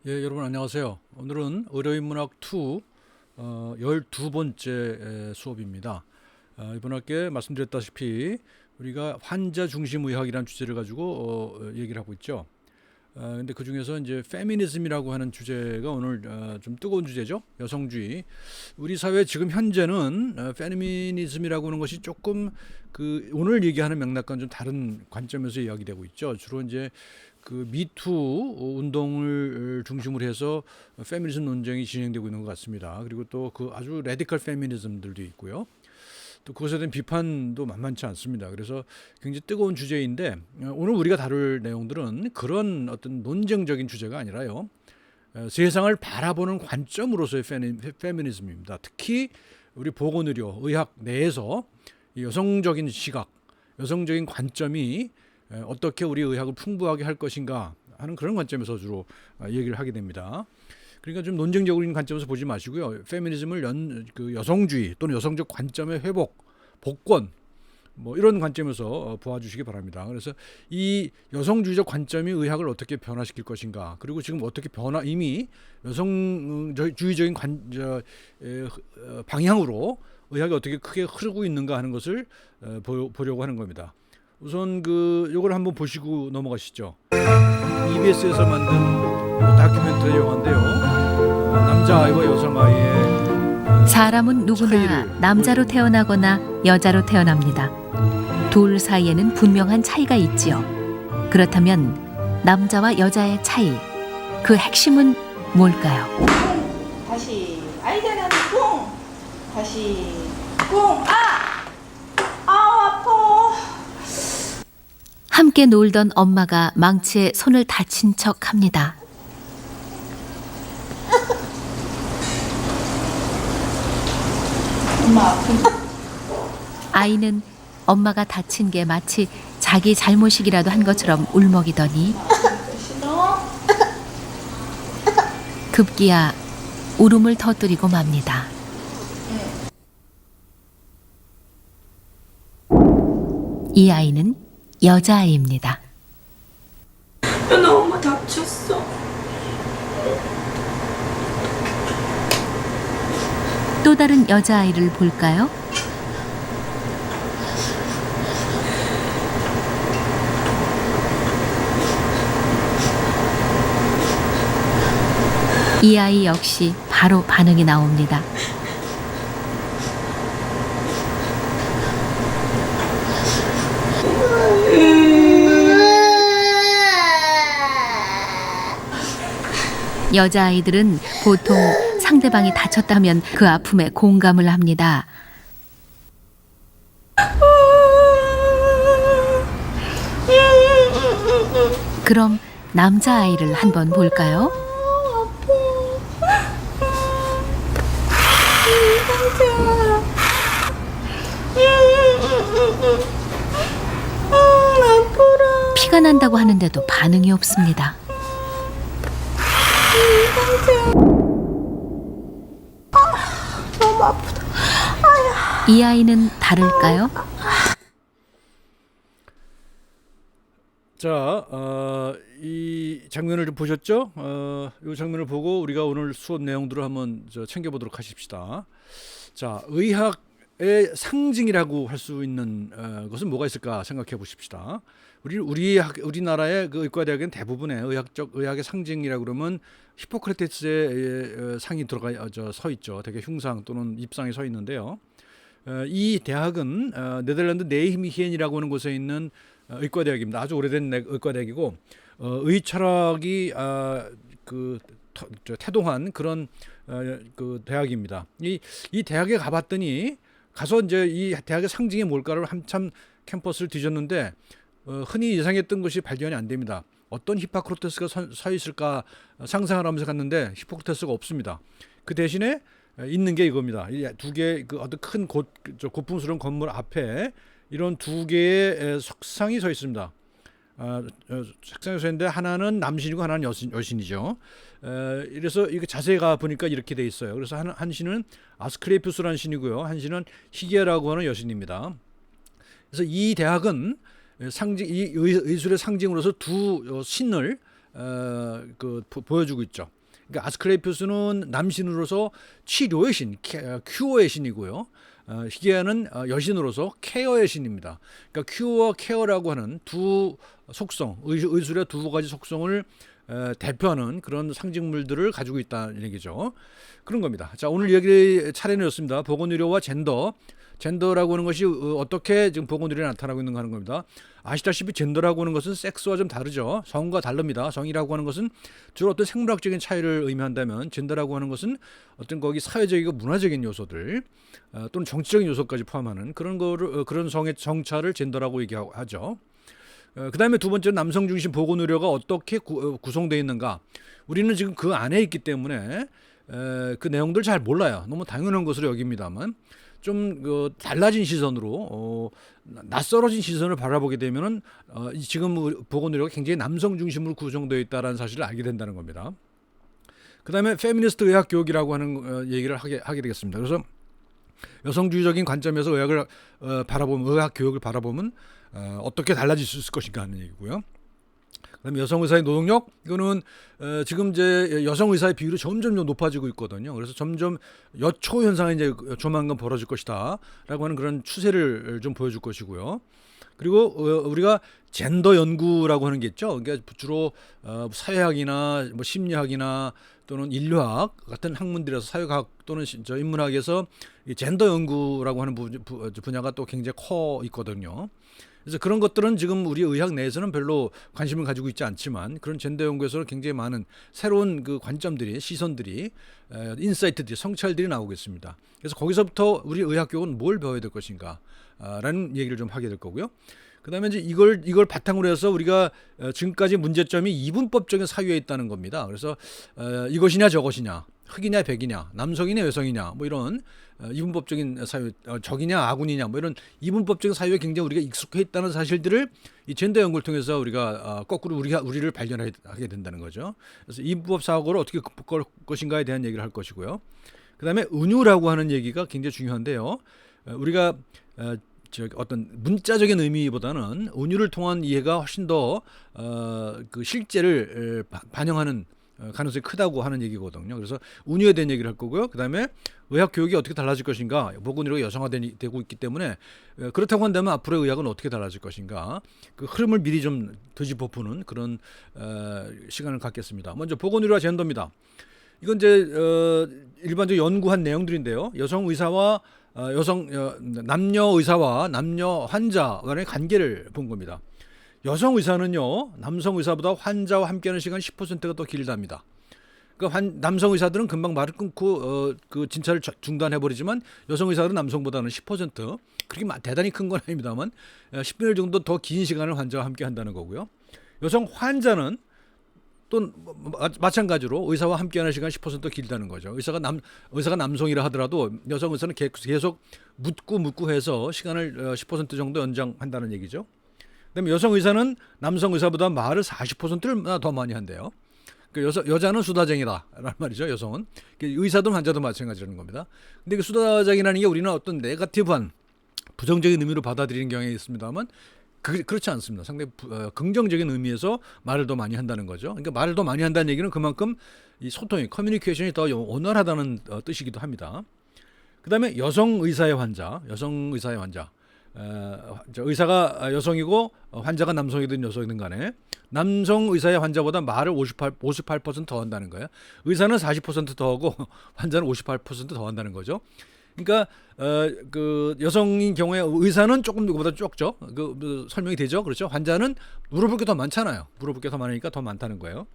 예, 여러분 안녕하세요. 오늘은 의료인문학 2 12번째 수업입니다. 이번 학기에 말씀드렸다시피 우리가 환자 중심 의학이라는 주제를 가지고 얘기를 하고 있죠. 근데 그 중에서 이제 페미니즘이라고 하는 주제가 오늘 좀 뜨거운 주제죠. 여성주의. 우리 사회 지금 현재는 페미니즘이라고 하는 것이 조금 그 오늘 얘기하는 맥락과는 좀 다른 관점에서 이야기되고 있죠. 주로 이제 그 미투 운동을 중심으로 해서 페미니즘 논쟁이 진행되고 있는 것 같습니다. 그리고 또 그 아주 레디컬 페미니즘들도 있고요. 또 그것에 대한 비판도 만만치 않습니다. 그래서 굉장히 뜨거운 주제인데 오늘 우리가 다룰 내용들은 그런 어떤 논쟁적인 주제가 아니라요. 세상을 바라보는 관점으로서의 페미니즘입니다. 특히 우리 보건의료, 의학 내에서 여성적인 시각, 여성적인 관점이 어떻게 우리 의학을 풍부하게 할 것인가 하는 그런 관점에서 주로 얘기를 하게 됩니다. 그러니까 좀 논쟁적인 관점에서 보지 마시고요. 페미니즘을 그 여성주의 또는 여성적 관점의 회복, 복권 뭐 이런 관점에서 보아주시기 바랍니다. 그래서 이 여성주의적 관점이 의학을 어떻게 변화시킬 것인가, 그리고 지금 어떻게 이미 여성주의적인 방향으로 의학이 어떻게 크게 흐르고 있는가 하는 것을 보려고 하는 겁니다. 우선 요걸 한번 보시고 넘어가시죠. EBS에서 만든 다큐멘터리 영화인데요. 남자아이와 여성아이의 사람은 누구나 남자로 태어나거나 여자로 태어납니다. 둘 사이에는 분명한 차이가 있지요. 그렇다면 남자와 여자의 차이, 그 핵심은 뭘까요? 다시 아이들은 꿍 다시 꿍 아파. 함께 놀던 엄마가 망치에 손을 다친 척합니다. 엄마 아픈. 아이는 엄마가 다친 게 마치 자기 잘못이기라도 한 것처럼 울먹이더니 싫어? 급기야 울음을 터뜨리고 맙니다. 이 아이는 여자아이입니다. 나 엄마 다쳤어. 또 다른 여자아이를 볼까요? 이 아이 역시 바로 반응이 나옵니다. 여자아이들은 보통 상대방이 다쳤다면 그 아픔에 공감을 합니다. 그럼 남자아이를 한번 볼까요? 피가 난다고 하는데도 반응이 없습니다. 너무 아프다. 이 아이는 다를까요? 자, 이 장면을 좀 보셨죠? 이 장면을 보고 우리가 오늘 수업 내용들을 한번 챙겨보도록 하십시다. 자, 의학의 상징이라고 할 수 있는 것은 뭐가 있을까 생각해 보십시다. 우리나라의 그 의과대학은 대부분의 의학의 상징이라고 그러면 히포크라테스의 상이 서 있죠. 되게 흉상 또는 입상이 서 있는데요. 이 대학은 네덜란드 네이미히엔이라고 하는 곳에 있는 의과대학입니다. 아주 오래된 의과대학이고 의철학이 태동한 그런 그 대학입니다. 이 대학에 가봤더니 가서 이제 이 대학의 상징이 뭘까를 한참 캠퍼스를 뒤졌는데 흔히 예상했던 것이 발견이 안 됩니다. 어떤 히포크라테스가 서 있을까 상상을 하면서 갔는데 히포크라테스가 없습니다. 그 대신에 있는 게 이겁니다. 두 개 그 어떤 큰 고풍스러운 건물 앞에 이런 두 개의 석상이 서 있습니다. 석상이 서 있는데 하나는 남신이고 하나는 여신이죠. 이래서 이거 자세히 가 보니까 이렇게 돼 있어요. 그래서 한 신은 아스크레피우스라는 신이고요, 한 신은 희게라고 하는 여신입니다. 그래서 이 대학은 이 의술의 상징으로서 두 신을 보여주고 있죠. 그러니까 아스클레피우스는 남신으로서 치료의 신, 큐어의 신이고요. 희게아는 여신으로서 케어의 신입니다. 그러니까 큐어, 케어라고 하는 두 속성, 의술의 두 가지 속성을 대표하는 그런 상징물들을 가지고 있다는 얘기죠. 그런 겁니다. 자, 오늘 얘기 차례는 였습니다. 보건의료와 젠더. 젠더라고 하는 것이 어떻게 지금 보건의료에 나타나고 있는가 하는 겁니다. 아시다시피 젠더라고 하는 것은 섹스와 좀 다르죠. 성과 다릅니다. 성이라고 하는 것은 주로 어떤 생물학적인 차이를 의미한다면 젠더라고 하는 것은 어떤 거기 사회적이고 문화적인 요소들 또는 정치적인 요소까지 포함하는 그런 거를 그런 성의 정차를 젠더라고 얘기하죠. 그다음에 두 번째는 남성 중심 보건 의료가 어떻게 구성되어 있는가. 우리는 지금 그 안에 있기 때문에 그 내용들 잘 몰라요. 너무 당연한 것으로 여깁니다만 좀 달라진 시선으로 낯설어진 시선을 바라보게 되면은 지금 보건 의료가 굉장히 남성 중심으로 구성되어 있다는 사실을 알게 된다는 겁니다. 그다음에 페미니스트 의학 교육이라고 하는 얘기를 하게 되겠습니다. 그래서 여성주의적인 관점에서 의학을 바라보면 의학 교육을 바라보면 어떻게 달라질 수 있을 것인가 하는 얘기고요. 그다음에 여성 의사의 노동력 이거는 지금 이제 여성 의사의 비율이 점점 높아지고 있거든요. 그래서 점점 여초 현상이 이제 조만간 벌어질 것이다라고 하는 그런 추세를 좀 보여줄 것이고요. 그리고 우리가 젠더 연구라고 하는 게 있죠. 그러니까 주로 사회학이나 뭐 심리학이나 또는 인류학 같은 학문들에서 사회학 또는 저 인문학에서 이 젠더 연구라고 하는 분야가 또 굉장히 커 있거든요. 그래서 그런 것들은 지금 우리 의학 내에서는 별로 관심을 가지고 있지 않지만 그런 젠더 연구에서는 굉장히 많은 새로운 그 관점들이 시선들이 인사이트들이 성찰들이 나오고 있습니다. 그래서 거기서부터 우리 의학 교육은 뭘 배워야 될 것인가 라는 얘기를 좀 하게 될 거고요. 그다음에 이제 이걸 바탕으로 해서 우리가 지금까지 문제점이 이분법적인 사유에 있다는 겁니다. 그래서 이것이냐 저것이냐 흑이냐 백이냐 남성이냐 여성이냐 뭐 이런 이분법적인 사유 적이냐 아군이냐 뭐 이런 이분법적인 사유에 굉장히 우리가 익숙해 있다는 사실들을 이 젠더 연구를 통해서 우리가 거꾸로 우리를 발견하게 된다는 거죠. 그래서 이분법 사고를 어떻게 극복할 것인가에 대한 얘기를 할 것이고요. 그다음에 은유라고 하는 얘기가 굉장히 중요한데요. 우리가 어떤 문자적인 의미보다는 은유를 통한 이해가 훨씬 더 그 실제를 반영하는 가능성이 크다고 하는 얘기거든요. 그래서 은유에 대한 얘기를 할 거고요. 그다음에 의학 교육이 어떻게 달라질 것인가. 보건 의료가 여성화되고 있기 때문에 그렇다고 한다면 앞으로의 의학은 어떻게 달라질 것인가. 그 흐름을 미리 좀 뒤집어보는 그런 시간을 갖겠습니다. 먼저 보건 의료와 젠더입니다. 이건 이제 일반적으로 연구한 내용들인데요. 여성 의사와 남녀 의사와 남녀 환자 간의 관계를 본 겁니다. 여성 의사는요, 남성 의사보다 환자와 함께하는 시간 10%가 더 길답니다. 그러니까 남성 의사들은 금방 말을 끊고 그 진찰을 중단해버리지만 여성 의사들은 남성보다는 10% 그렇게 대단히 큰 건 아닙니다만 10분의 1 정도 더 긴 시간을 환자와 함께한다는 거고요. 여성 환자는 또 마찬가지로 의사와 함께하는 시간 10% 길다는 거죠. 의사가 남성이라 하더라도 여성 의사는 계속 묻고 해서 시간을 10% 정도 연장한다는 얘기죠. 그다음에 여성 의사는 남성 의사보다 말을 40%를 더 많이 한대요. 그러니까 여자는 수다쟁이다라는 말이죠. 여성은 의사도 환자도 마찬가지라는 겁니다. 근데 그 수다쟁이라는 게 우리는 어떤 네거티브한 부정적인 의미로 받아들이는 경향이 있습니다만 그렇지 않습니다. 상당히 긍정적인 의미에서 말을 더 많이 한다는 거죠. 그러니까 말을 더 많이 한다는 얘기는 그만큼 이 소통이 커뮤니케이션이 더 원활하다는 뜻이기도 합니다. 그다음에 여성 의사의 환자. 의사가 여성이고 환자가 남성이든 여성이든 간에 남성 의사의 환자보다 말을 58% 더 한다는 거예요. 의사는 40%더 하고 환자는 58%더 한다는 거죠. 그러니까 그 여성인 경우에 의사는 조금 누구보다 적죠. 설명이 되죠. 그렇죠. 환자는 물어볼 게 더 많잖아요. 물어볼 게 더 많으니까 더 많다는 거예요.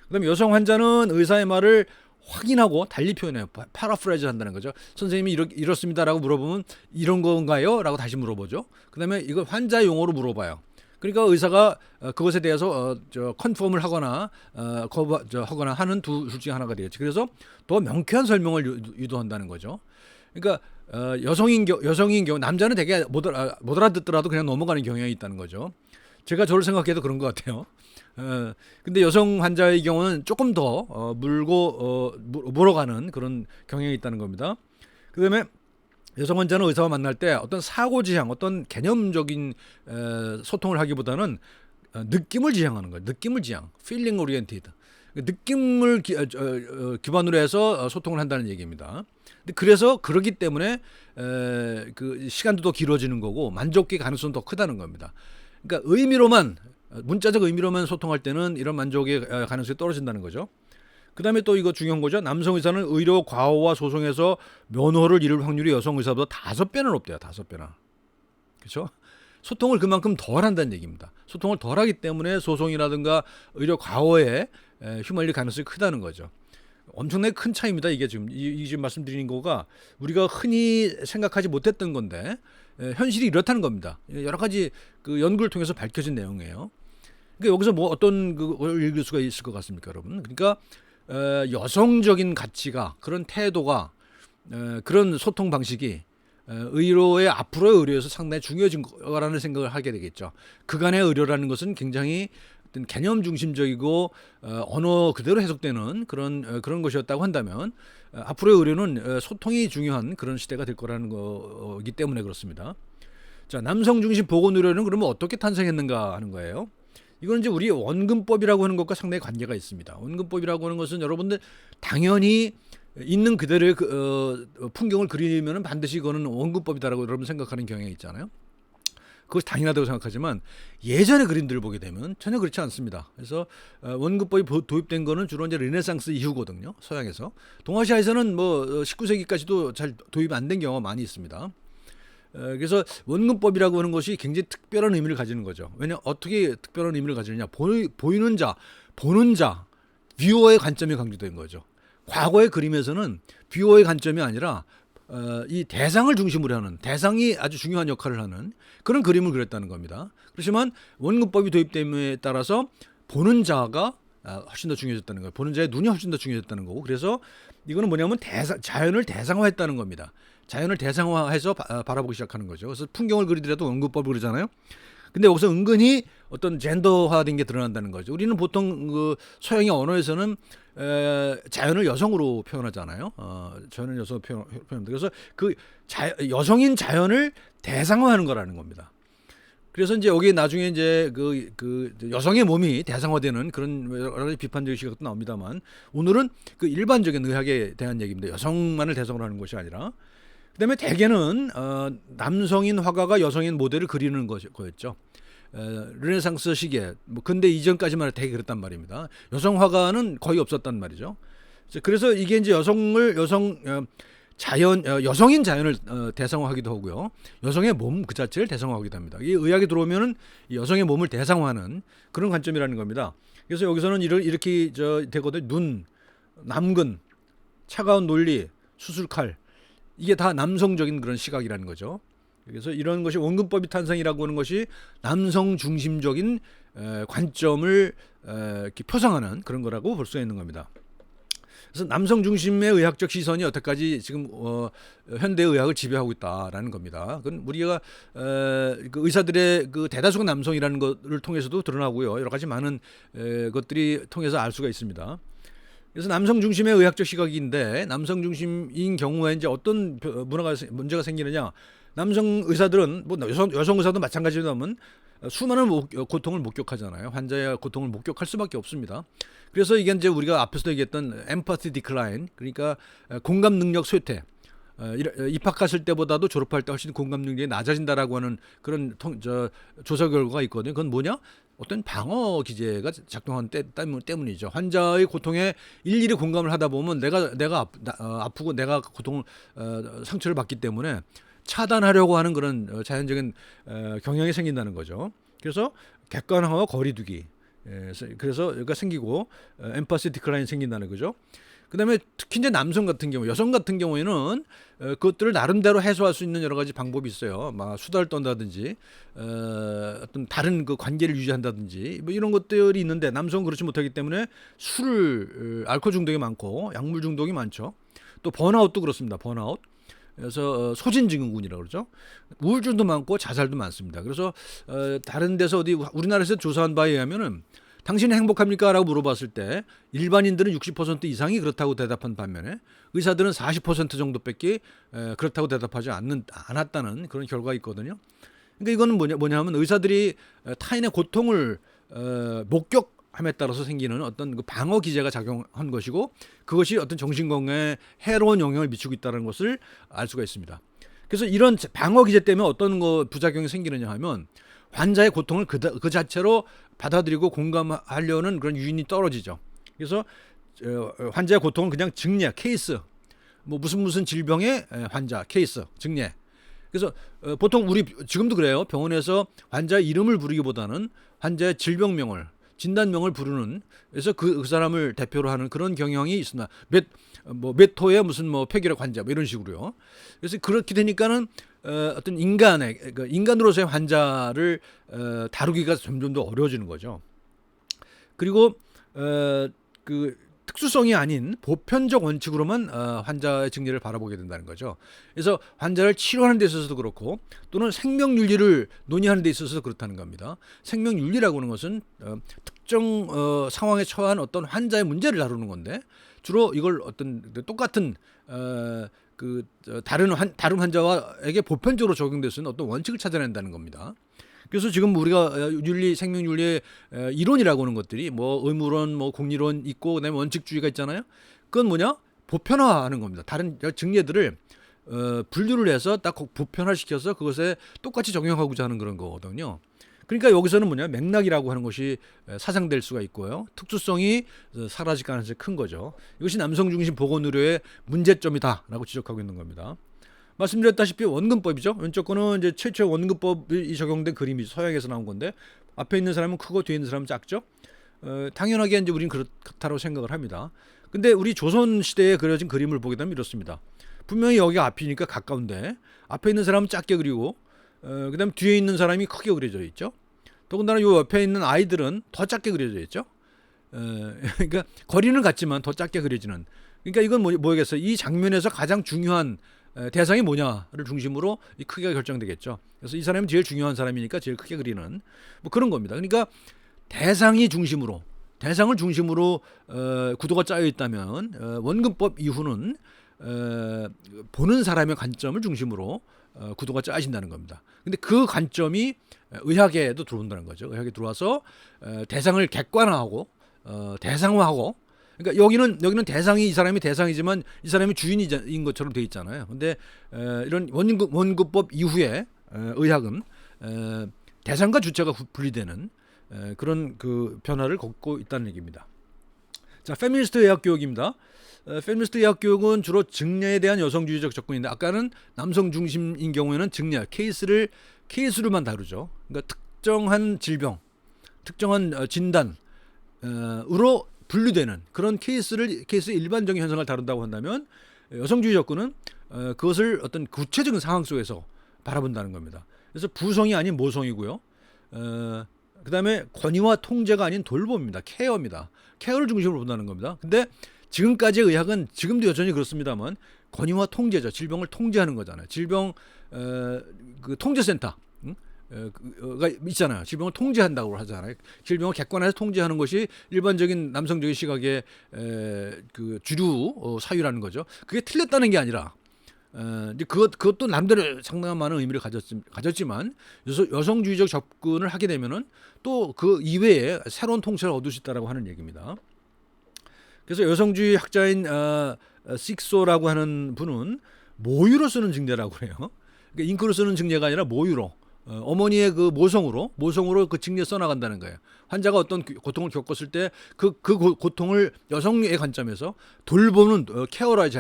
그다음에 여성 환자는 의사의 말을 확인하고 달리 표현해요. 파라프레이즈 한다는 거죠. 선생님이 이렇습니다라고 물어보면 이런 건가요? 라고 다시 물어보죠. 그다음에 이걸 환자 용어로 물어봐요. 그러니까 의사가 그것에 대해서 컨펌을 하거나 하거나 하는 둘 중에 하나가 되겠죠. 그래서 더 명쾌한 설명을 유도한다는 거죠. 그러니까 여성인 경우 남자는 되게 못 알아듣더라도 그냥 넘어가는 경향이 있다는 거죠. 제가 저를 생각해도 그런 것 같아요. 근데 여성 환자의 경우는 조금 더 물어가는 그런 경향이 있다는 겁니다. 그다음에 여성 환자는 의사와 만날 때 어떤 사고지향, 어떤 개념적인 소통을 하기보다는 느낌을 지향하는 거예요. 느낌을 지향, feeling oriented. 느낌을 기반으로 해서 소통을 한다는 얘기입니다. 근데 그래서 그러기 때문에 그 시간도 더 길어지는 거고 만족의 가능성은 더 크다는 겁니다. 그러니까 의미로만 문자적 의미로만 소통할 때는 이런 만족의 가능성이 떨어진다는 거죠. 그다음에 또 이거 중요한 거죠. 남성 의사는 의료 과오와 소송에서 면허를 잃을 확률이 여성 의사보다 5배나 높대요. 5배나. 그렇죠? 소통을 그만큼 덜 한다는 얘기입니다. 소통을 덜 하기 때문에 소송이라든가 의료 과오에 휘말릴 가능성이 크다는 거죠. 엄청나게 큰 차이입니다. 이게 지금 말씀드리는 거가 우리가 흔히 생각하지 못했던 건데 현실이 이렇다는 겁니다. 여러 가지 그 연구를 통해서 밝혀진 내용이에요. 그러니까 여기서 뭐 어떤 걸 읽을 수가 있을 것 같습니까, 여러분? 그러니까 여성적인 가치가 그런 태도가 그런 소통 방식이 의료의 앞으로의 의료에서 상당히 중요해진 거라는 생각을 하게 되겠죠. 그간의 의료라는 것은 굉장히 어떤 개념 중심적이고 언어 그대로 해석되는 그런 것이었다고 한다면 앞으로의 의료는 소통이 중요한 그런 시대가 될 거라는 거기 때문에 그렇습니다. 자, 남성 중심 보건 의료는 그러면 어떻게 탄생했는가 하는 거예요. 이건 이제 우리 원근법이라고 하는 것과 상당히 관계가 있습니다. 원근법이라고 하는 것은 여러분들 당연히 있는 그대로의 풍경을 그리면 반드시 그거는 원근법이다라고 여러분 생각하는 경향이 있잖아요. 그것이 당연하다고 생각하지만 예전의 그림들을 보게 되면 전혀 그렇지 않습니다. 그래서 원근법이 도입된 거는 주로 이제 르네상스 이후거든요. 서양에서. 동아시아에서는 뭐 19세기까지도 잘 도입 안 된 경우가 많이 있습니다. 그래서 원근법이라고 하는 것이 굉장히 특별한 의미를 가지는 거죠. 왜냐 어떻게 특별한 의미를 가지느냐? 보이는 자, 보는 자, 뷰어의 관점이 강조된 거죠. 과거의 그림에서는 뷰어의 관점이 아니라 이 대상을 중심으로 하는 대상이 아주 중요한 역할을 하는 그런 그림을 그렸다는 겁니다. 그렇지만 원근법이 도입됨에 따라서 보는 자가 훨씬 더 중요해졌다는 거예요. 보는 자의 눈이 훨씬 더 중요해졌다는 거고 그래서 이거는 뭐냐면 자연을 대상화했다는 겁니다. 자연을 대상화해서 바라보기 시작하는 거죠. 그래서 풍경을 그리더라도 원근법을 그리잖아요. 근데 여기서 은근히 어떤 젠더화된 게 드러난다는 거죠. 우리는 보통 그 서양의 언어에서는 자연을 여성으로 표현하잖아요. 자연을 여성으로 표현합니다. 그래서 그 여성인 자연을 대상화하는 거라는 겁니다. 그래서 이제 여기 나중에 이제 그 여성의 몸이 대상화되는 그런 여러 가지 비판적인 시각도 나옵니다만 오늘은 그 일반적인 의학에 대한 얘기입니다. 여성만을 대상으로 하는 것이 아니라 그다음에 대개는 남성인 화가가 여성인 모델을 그리는 거였죠. 르네상스 시기에 뭐 근대 이전까지만 해도 되게 그랬단 말입니다. 여성 화가는 거의 없었단 말이죠. 그래서 이게 이제 여성인 자연을 대상화하기도 하고요. 여성의 몸 그 자체를 대상화하기도 합니다. 이 의학에 들어오면은 여성의 몸을 대상화하는 그런 관점이라는 겁니다. 그래서 여기서는 이렇게 되거든요. 눈, 남근, 차가운 논리, 수술칼 이게 다 남성적인 그런 시각이라는 거죠. 그래서 이런 것이 원근법이 탄생이라고 하는 것이 남성 중심적인 관점을 이렇게 표상하는 그런 거라고 볼 수 있는 겁니다. 그래서 남성 중심의 의학적 시선이 여태까지 지금 현대 의학을 지배하고 있다라는 겁니다. 그건 우리가 그 의사들의 그 대다수가 남성이라는 것을 통해서도 드러나고요. 여러 가지 많은 것들이 통해서 알 수가 있습니다. 그래서 남성 중심의 의학적 시각인데 남성 중심인 경우에 이제 어떤 문제가 생기느냐? 남성 의사들은 뭐 여성 의사도 마찬가지로면 수많은 고통을 목격하잖아요. 환자의 고통을 목격할 수밖에 없습니다. 그래서 이게 이제 우리가 앞에서 얘기했던 empathy decline, 그러니까 공감 능력 쇠퇴. 입학했을 때보다도 졸업할 때 훨씬 공감 능력이 낮아진다라고 하는 그런 조사 결과가 있거든요. 그건 뭐냐? 어떤 방어 기제가 작동한 때문이죠. 환자의 고통에 일일이 공감을 하다 보면 내가 아프고 내가 고통을 상처를 받기 때문에 차단하려고 하는 그런 자연적인 경향이 생긴다는 거죠. 그래서 객관화와 거리두기. 그래서 여기가 생기고 엠파시 디클라인이 생긴다는 거죠. 그다음에 특히 이제 남성 같은 경우, 여성 같은 경우에는 그것들을 나름대로 해소할 수 있는 여러 가지 방법이 있어요. 막 수다를 떤다든지, 어떤 다른 그 관계를 유지한다든지, 뭐 이런 것들이 있는데 남성은 그렇지 못하기 때문에 알코올 중독이 많고 약물 중독이 많죠. 또 번아웃도 그렇습니다. 번아웃. 그래서 소진증후군이라고 그러죠. 우울증도 많고 자살도 많습니다. 그래서 다른 데서 어디 우리나라에서 조사한 바에 의하면은 당신은 행복합니까? 라고 물어봤을 때 일반인들은 60% 이상이 그렇다고 대답한 반면에 의사들은 40% 정도밖에 그렇다고 대답하지 않았다는 그런 결과가 있거든요. 그러니까 이거는 뭐냐면 의사들이 타인의 고통을 목격함에 따라서 생기는 어떤 그 방어 기제가 작용한 것이고 그것이 어떤 정신 건강에 해로운 영향을 미치고 있다는 것을 알 수가 있습니다. 그래서 이런 방어 기제 때문에 어떤 거 부작용이 생기느냐 하면 환자의 고통을 그 자체로 받아들이고 공감하려는 그런 유인이 떨어지죠. 그래서 환자의 고통은 그냥 증례, 케이스, 뭐 무슨 질병의 환자, 케이스, 증례. 그래서 보통 우리 지금도 그래요. 병원에서 환자의 이름을 부르기보다는 환자의 질병명을, 진단명을 부르는, 그래서 그 사람을 대표로 하는 그런 경향이 있으나 몇 호의 무슨 뭐 폐결핵 환자 뭐 이런 식으로요. 그래서 그렇게 되니까는 어떤 인간으로서의 환자를 다루기가 점점 더 어려워지는 거죠. 그리고 그 특수성이 아닌 보편적 원칙으로만 환자의 증례를 바라보게 된다는 거죠. 그래서 환자를 치료하는 데 있어서도 그렇고 또는 생명윤리를 논의하는 데 있어서도 그렇다는 겁니다. 생명윤리라고 하는 것은 특정 상황에 처한 어떤 환자의 문제를 다루는 건데 주로 이걸 어떤 똑같은 다른 환자에게 보편적으로 적용될 수 있는 어떤 원칙을 찾아낸다는 겁니다. 그래서 지금 우리가 생명윤리의 이론이라고 하는 것들이 뭐 의무론, 뭐 공리론 있고 그다음에 원칙주의가 있잖아요. 그건 뭐냐? 보편화하는 겁니다. 다른 증례들을 분류를 해서 딱 보편화시켜서 그것에 똑같이 적용하고자 하는 그런 거거든요. 그러니까 여기서는 뭐냐? 맥락이라고 하는 것이 사상될 수가 있고요. 특수성이 사라질 가능성이 큰 거죠. 이것이 남성 중심 보건의료의 문제점이다라고 지적하고 있는 겁니다. 말씀드렸다시피 원근법이죠. 왼쪽 거는 이제 최초의 원근법이 적용된 그림이 서양에서 나온 건데 앞에 있는 사람은 크고 뒤에 있는 사람은 작죠. 당연하게 이제 우리는 그렇다고 생각을 합니다. 근데 우리 조선 시대에 그려진 그림을 보게 되면 이렇습니다. 분명히 여기가 앞이니까 가까운데 앞에 있는 사람은 작게 그리고 그다음 뒤에 있는 사람이 크게 그려져 있죠. 더군다나 요 옆에 있는 아이들은 더 작게 그려져 있죠. 그러니까 거리는 같지만 더 작게 그려지는. 그러니까 이건 뭐겠어요? 이 장면에서 가장 중요한 대상이 뭐냐를 중심으로 이 크기가 결정되겠죠. 그래서 이 사람이 제일 중요한 사람이니까 제일 크게 그리는 뭐 그런 겁니다. 그러니까 대상을 중심으로 구도가 짜여 있다면 원근법 이후는 보는 사람의 관점을 중심으로 구도가 짜진다는 겁니다. 근데 그 관점이 의학에도 들어온다는 거죠. 의학에 들어와서 대상을 객관화하고 대상화하고 그러니까 여기는 대상이 이 사람이 대상이지만 이 사람이 주인인 것처럼 돼 있잖아요. 근데 이런 원근법 이후에 의학은 대상과 주체가 분리되는 그런 그 변화를 겪고 있다는 얘기입니다. 자, 페미니스트 의학 교육입니다. 페미니스트 의학 교육은 주로 증례에 대한 여성주의적 접근인데 아까는 남성 중심인 경우에는 증례 케이스로만 다루죠. 그러니까 특정한 질병, 특정한 진단으로 분류되는 그런 케이스의 일반적인 현상을 다룬다고 한다면 여성주의 접근은 그것을 어떤 구체적인 상황 속에서 바라본다는 겁니다. 그래서 부성이 아닌 모성이고요. 그다음에 권위와 통제가 아닌 돌봄입니다. 케어입니다. 케어를 중심으로 본다는 겁니다. 근데 지금까지의 의학은 지금도 여전히 그렇습니다만 권위와 통제죠. 질병을 통제하는 거잖아요. 질병 그 통제센터 가 있잖아요. 질병을 통제한다고 하잖아요. 질병을 객관화해서 통제하는 것이 일반적인 남성적인 시각의 그 주류 사유라는 거죠. 그게 틀렸다는 게 아니라 이제 그것도 남들의 상당한 많은 의미를 가졌지만 여성주의적 접근을 하게 되면은 또 그 이외에 새로운 통찰을 얻을 수 있다라고 하는 얘기입니다. 그래서 여성주의 학자인 식소라고 하는 분은 모유로 쓰는 증례라고 그래요. 그러니까 잉크로 쓰는 증례가 아니라 모유로. 어머니의 그 모성으로 그 증례 써나간다는 거예요. 환자가 어떤 고통을 겪었을 때 그 고통을 여성의 관점에서 돌보는 케어라의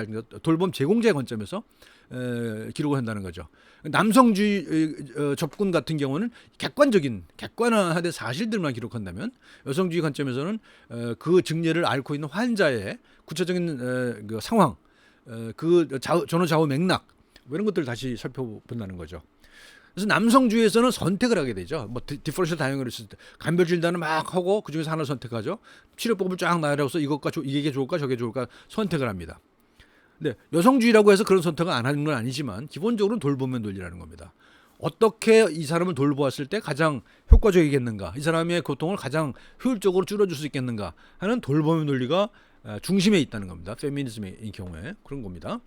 돌봄 제공자의 관점에서 기록을 한다는 거죠. 남성주의 접근 같은 경우는 객관화된 사실들만 기록한다면 여성주의 관점에서는 그 증례를 앓고 있는 환자의 구체적인 그 상황, 그 전후좌우 맥락 뭐 이런 것들을 다시 살펴본다는 거죠. 그래서 남성주의에서는 선택을 하게 되죠. 뭐 디퍼런셜 다이어그램을 있을 때 간별 진단을 막 하고 그 중에서 하나를 선택하죠. 치료법을 쫙 나열해서 이게 좋을까 저게 좋을까 선택을 합니다. 근데 여성주의라고 해서 그런 선택을 안 하는 건 아니지만 기본적으로는 돌봄의 논리라는 겁니다. 어떻게 이 사람을 돌보았을 때 가장 효과적이겠는가, 이 사람의 고통을 가장 효율적으로 줄여줄 수 있겠는가 하는 돌봄의 논리가 중심에 있다는 겁니다. 페미니즘의 경우에 그런 겁니다.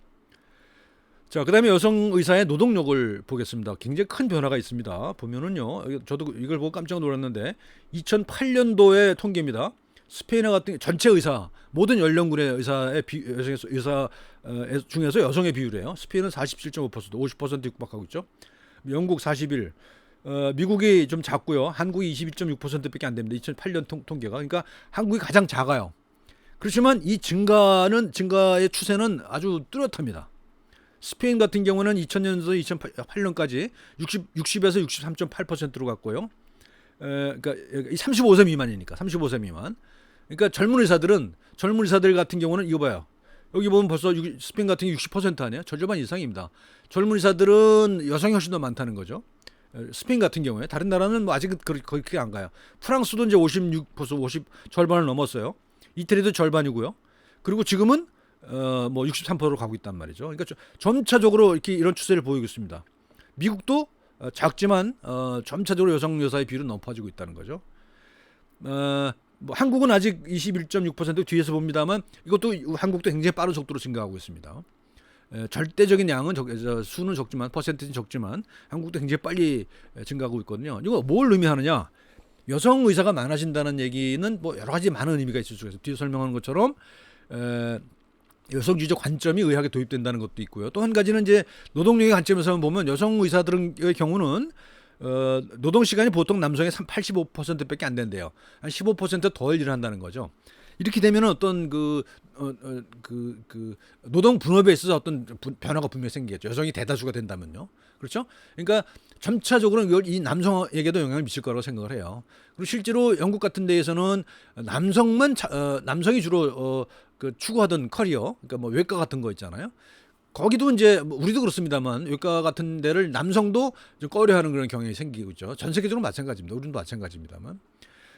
자, 그다음에 여성 의사의 노동력을 보겠습니다. 굉장히 큰 변화가 있습니다. 보면은요, 저도 이걸 보고 깜짝 놀랐는데 2008년도의 통계입니다. 스페인과 같은 전체 의사 모든 연령군의 의사의 의사 중에서 여성의 비율이에요. 스페인은 47.5%, 50% 육박하고 있죠. 영국 41, 미국이 좀 작고요. 한국이 22.6%밖에 안 됩니다. 2008년 통계가. 그러니까 한국이 가장 작아요. 그렇지만 이 증가의 추세는 아주 뚜렷합니다. 스페인 같은 경우는 2000년에서 2008년까지 60에서 63.8%로 갔고요. 그러니까 35세 미만이니까 35세 미만. 그러니까 젊은 의사들 같은 경우는 이거 봐요. 여기 보면 벌써 스페인 같은 게 60% 아니에요? 절반 이상입니다. 젊은 의사들은 여성이 훨씬 더 많다는 거죠. 스페인 같은 경우에 다른 나라는 뭐 아직은 그렇게 안 가요. 프랑스도 이제 50 절반을 넘었어요. 이태리도 절반이고요. 그리고 지금은 뭐 63%로 가고 있단 말이죠. 그러니까 점차적으로 이렇게 이런 추세를 보이고 있습니다. 미국도 작지만 점차적으로 여성 의사의 비율은 높아지고 있다는 거죠. 뭐 한국은 아직 21.6% 뒤에서 봅니다만 이것도 한국도 굉장히 빠른 속도로 증가하고 있습니다. 절대적인 양은 수는 적지만 퍼센트는 적지만 한국도 굉장히 빨리 증가하고 있거든요. 이거 뭘 의미하느냐? 여성 의사가 많아진다는 얘기는 뭐 여러 가지 많은 의미가 있을 수가 있어요. 뒤에 설명하는 것처럼 여성주의적 관점이 의학에 도입된다는 것도 있고요. 또 한 가지는 이제 노동력의 관점에서 보면 여성 의사들의 경우는 노동 시간이 보통 남성의 85%밖에 안 된대요. 한 15%덜 일을 한다는 거죠. 이렇게 되면 어떤 그 노동 분업에 있어서 어떤 변화가 분명히 생기겠죠. 여성이 대다수가 된다면요. 그렇죠? 그러니까 점차적으로 이 남성에게도 영향을 미칠 거라고 생각을 해요. 그리고 실제로 영국 같은 데에서는 남성이 주로 추구하던 커리어, 그러니까 뭐 외과 같은 거 있잖아요. 거기도 이제 우리도 그렇습니다만 외과 같은 데를 남성도 좀 꺼려하는 그런 경향이 생기고 있죠. 전 세계적으로 마찬가지입니다. 우리도 마찬가지입니다만.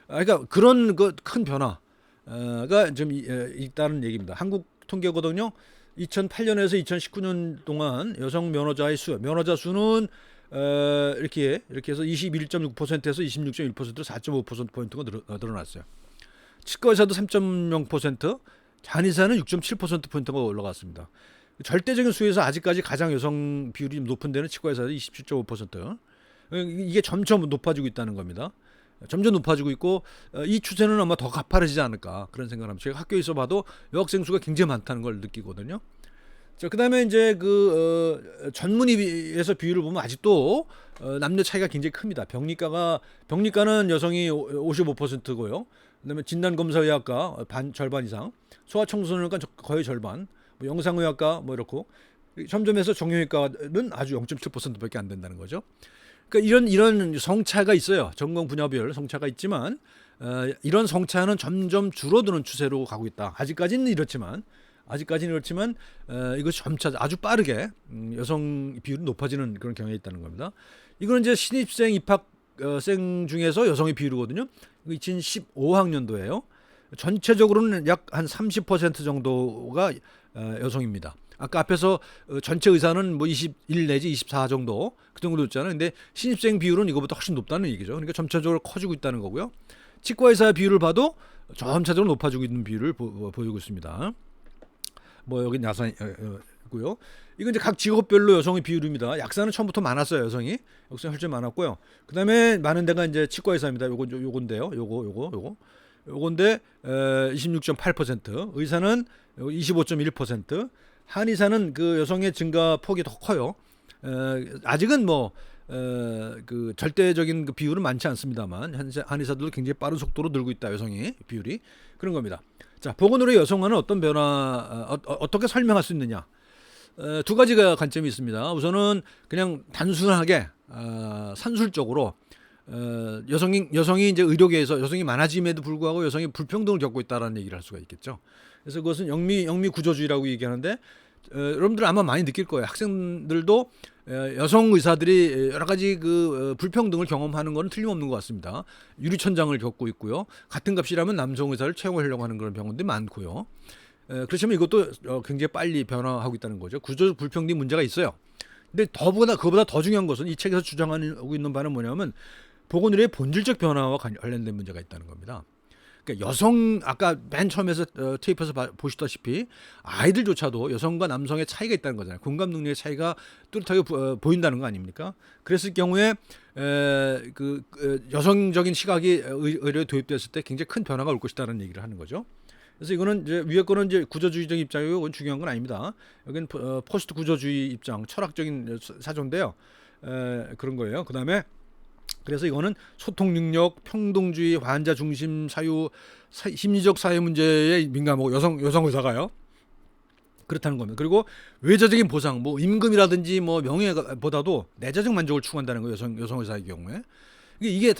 그러니까 그런 큰 변화가 좀 있다는 얘기입니다. 한국 통계거든요. 2008년에서 2019년 동안 여성 면허자 수는 이렇게 해서 21.6%에서 26.1%로 4.5%포인트가 늘어났어요. 치과의사도 3.0%, 한의사는 6.7%포인트가 올라갔습니다. 절대적인 수에서 아직까지 가장 여성 비율이 높은 데는 치과의사도 27.5%. 이게 점점 높아지고 있다는 겁니다. 점점 높아지고 있고 이 추세는 아마 더 가파르지지 않을까 그런 생각을 합니다. 제가 학교에서 봐도 여학생 수가 굉장히 많다는 걸 느끼거든요. 자, 그다음에 이제 전문의에서 비율을 보면 아직도 남녀 차이가 굉장히 큽니다. 병리과는 여성이 55%고요. 그다음에 진단검사의학과 절반 이상, 소아청소년과 거의 절반, 뭐 영상의학과 뭐 이렇고 점점해서 정형외과는 아주 0.7%밖에 안 된다는 거죠. 그러니까 이런 성차가 있어요. 전공 분야별 성차가 있지만 이런 성차는 점점 줄어드는 추세로 가고 있다. 아직까지는 이렇지만 이것이 점차 아주 빠르게 여성 비율이 높아지는 그런 경향이 있다는 겁니다. 이거는 이제 신입생 입학생 중에서 여성의 비율이거든요. 2015학년도예요. 전체적으로는 약 한 30% 정도가 여성입니다. 아까 앞에서 전체 의사는 뭐 21 내지 24 정도 그 정도였잖아요. 근데 신입생 비율은 이거보다 훨씬 높다는 얘기죠. 그러니까 점차적으로 커지고 있다는 거고요. 치과 의사 비율을 봐도 점차적으로 높아지고 있는 비율을 보이고 있습니다. 뭐 여기 야산이고요. 이건 이제 각 직업별로 여성의 비율입니다. 약사는 처음부터 많았어요. 여성이 훨씬 많았고요. 그다음에 많은 데가 이제 치과 의사입니다. 요건데요. 요건데 26.8%, 의사는 25.1%, 한의사는 그 여성의 증가 폭이 더 커요. 아직은 그 절대적인 그 비율은 많지 않습니다만 한의사들도 굉장히 빠른 속도로 늘고 있다. 여성의 비율이 그런 겁니다. 자, 보건의료 여성화는 어떤 변화 어떻게 설명할 수 있느냐? 두 가지가 관점이 있습니다. 우선은 그냥 단순하게 산술적으로 여성이 이제 의료계에서 여성이 많아짐에도 불구하고 여성이 불평등을 겪고 있다라는 얘기를 할 수가 있겠죠. 그래서 그것은 영미 구조주의라고 얘기하는데 여러분들 아마 많이 느낄 거예요. 학생들도 여성 의사들이 여러 가지 불평등을 경험하는 것은 틀림없는 것 같습니다. 유리천장을 겪고 있고요. 같은 값이라면 남성 의사를 채용하려고 하는 그런 병원들이 많고요. 그렇지만 이것도 굉장히 빨리 변화하고 있다는 거죠. 구조적 불평등 문제가 있어요. 근데 그거보다 더 중요한 것은 이 책에서 주장하고 있는 바는 뭐냐면 보건의료의 본질적 변화와 관련된 문제가 있다는 겁니다. 그러니까 여성 아까 맨 처음에서 테이프에서 보시다시피 아이들조차도 여성과 남성의 차이가 있다는 거잖아요. 공감 능력의 차이가 뚜렷하게 보인다는 거 아닙니까? 그랬을 경우에 여성적인 시각이 의료에 도입됐을 때 굉장히 큰 변화가 올 것이다라는 얘기를 하는 거죠. 그래서 이거는 이제 위에 거는 이제 구조주의적 입장이고 그건 중요한 건 아닙니다. 여기는 포스트 구조주의 입장, 철학적인 사조인데요. 그런 거예요. 그다음에 그래서 이거는 소통 능력, 평등주의, 환자 중심 사유, 심리적 사회 문제에 민감하고 여성 의사가요. 그렇다는 겁니다. 그리고 외자적인 보상, 뭐 임금이라든지 뭐 명예보다도 내재적 만족을 추구한다는 거예요. 여성 의사의 경우에. 이게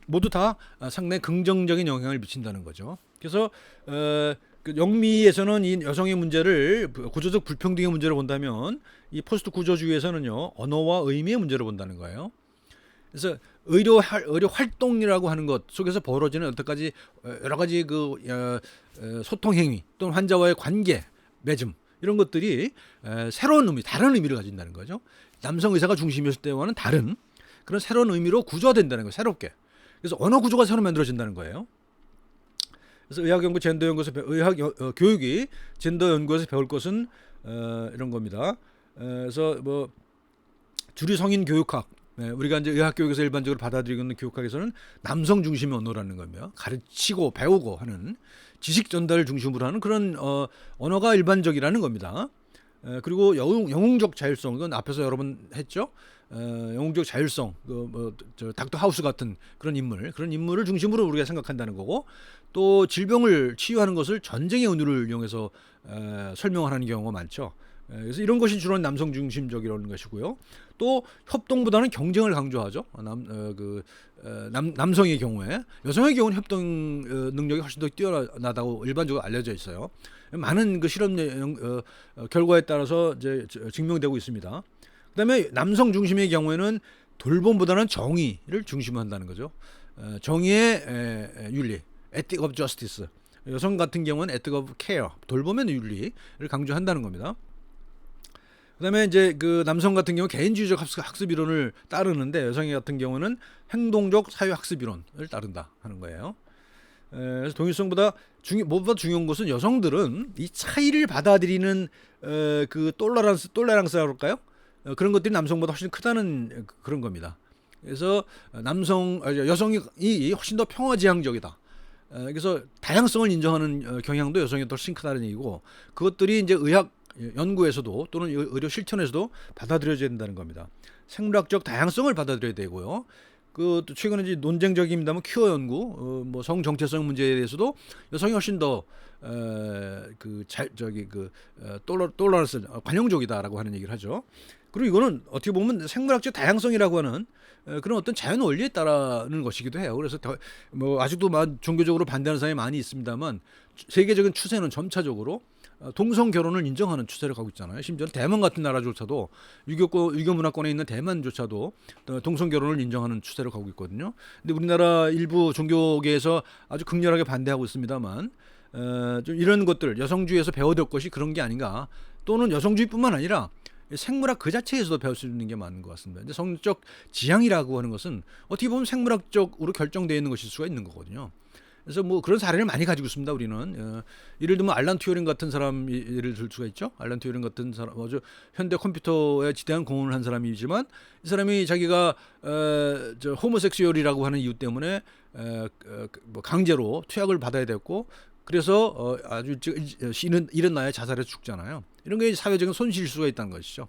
모두 다 상당히 긍정적인 영향을 미친다는 거죠. 그래서 그 영미에서는 이 여성의 문제를 구조적 불평등의 문제로 본다면 이 포스트 구조주의에서는요 언어와 의미의 문제로 본다는 거예요. 그래서 의료 활동이라고 하는 것 속에서 벌어지는 여러 가지 그 소통 행위 또는 환자와의 관계 맺음 이런 것들이 새로운 의미, 다른 의미를 가진다는 거죠. 남성 의사가 중심이었을 때와는 다른 그런 새로운 의미로 구조화된다는 거예요. 새롭게. 그래서 언어 구조가 새로 만들어진다는 거예요. 그래서 의학연구 젠더연구소 교육이 젠더연구에서 배울 것은 이런 겁니다. 그래서 뭐 주류 성인 교육학 우리가 이제 의학 교육에서 일반적으로 받아들이고 있는 교육학에서는 남성 중심의 언어라는 겁니다. 가르치고 배우고 하는 지식 전달을 중심으로 하는 그런 언어가 일반적이라는 겁니다. 그리고 영웅적 자율성 이건 앞에서 여러 번 했죠. 영웅적 자율성 닥터 하우스 같은 그런 인물을 중심으로 우리가 생각한다는 거고 또 질병을 치유하는 것을 전쟁의 은유를 이용해서 설명하는 경우가 많죠. 그래서 이런 것이 주로 남성 중심적이라는 것이고요. 또 협동보다는 경쟁을 강조하죠. 남성의 경우에 여성의 경우는 협동 능력이 훨씬 더 뛰어나다고 일반적으로 알려져 있어요. 많은 그 실험 결과에 따라서 이제 증명되고 있습니다. 그다음에 남성 중심의 경우에는 돌봄보다는 정의를 중심한다는 거죠. 정의의 윤리, ethic of justice. 여성 같은 경우는 ethic of care, 돌봄의 윤리를 강조한다는 겁니다. 그다음에 이제 그 남성 같은 경우 개인주의적 학습 이론을 따르는데 여성 같은 경우는 행동적 사회 학습 이론을 따른다 하는 거예요. 그래서 동일성보다 무엇보다 중요한 것은 여성들은 이 차이를 받아들이는 그 똘레랑스라고 할까요? 그런 것들이 남성보다 훨씬 크다는 그런 겁니다. 그래서 여성이 훨씬 더 평화지향적이다. 그래서 다양성을 인정하는 경향도 여성이 더 훨씬 크다는 얘기고 그것들이 이제 의학 연구에서도 또는 의료 실천에서도 받아들여져야 된다는 겁니다. 생물학적 다양성을 받아들여야 되고요. 그 최근에 이제 논쟁적입니다만 퀴어 연구, 뭐 성 정체성 문제에 대해서도 여성이 훨씬 더 똘러런스 관용적이다라고 하는 얘기를 하죠. 그리고 이거는 어떻게 보면 생물학적 다양성이라고 하는 그런 어떤 자연 원리에 따르는 것이기도 해요. 그래서 뭐 아직도 종교적으로 반대하는 사람이 많이 있습니다만 세계적인 추세는 점차적으로 동성 결혼을 인정하는 추세를 가고 있잖아요. 심지어 대만 같은 나라조차도 유교 문화권에 있는 대만조차도 동성 결혼을 인정하는 추세를 가고 있거든요. 근데 우리나라 일부 종교계에서 아주 극렬하게 반대하고 있습니다만 좀 이런 것들 여성주의에서 배워될 것이 그런 게 아닌가. 또는 여성주의뿐만 아니라 생물학 그 자체에서도 배울 수 있는 게 많은 것 같습니다. 근데 성적 지향이라고 하는 것은 어떻게 보면 생물학적으로 결정되어 있는 것일 수가 있는 거거든요. 그래서 뭐 그런 사례를 많이 가지고 있습니다. 우리는 예를 들면 알란 튜어링 같은 사람 예를 들 수가 있죠. 알란 튜어링 같은 사람 아주 현대 컴퓨터에 지대한 공헌을 한 사람이지만 이 사람이 자기가 호모섹슈얼이라고 하는 이유 때문에 뭐 강제로 투약을 받아야 됐고 그래서 아주 이른 나이에 자살해서 죽잖아요. 이런 게 사회적인 손실일 수가 있다는 것이죠.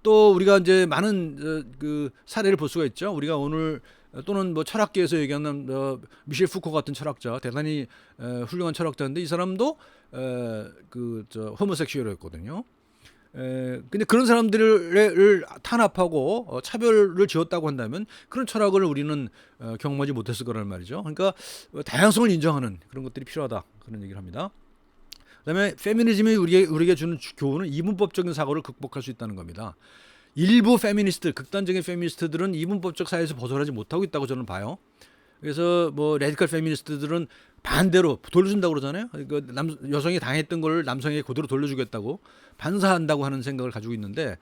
또 우리가 이제 많은 그 사례를 볼 수가 있죠. 우리가 오늘 또는 뭐 철학계에서 얘기하는 미셸 푸코 같은 철학자, 대단히 훌륭한 철학자인데 이 사람도 호모섹슈얼이었거든요. 근데 그런 사람들을 탄압하고 차별을 지었다고 한다면 그런 철학을 우리는 경험하지 못했을 거란 말이죠. 그러니까 다양성을 인정하는 그런 것들이 필요하다 그런 얘기를 합니다. 그다음에 페미니즘이 우리에게 주는 교훈은 이분법적인 사고를 극복할 수 있다는 겁니다. 일부 극단적인 페미니스트들은 이분법적 사회에서 벗어나지 못하고 있다고 저는 봐요. 그래서 뭐 레디컬 페미니스트들은 반대로 돌려준다고 그러잖아요. 여성이 당했던 걸 남성에게 그대로 돌려주겠다고 반사한다고 하는 생각을 가지고 있는데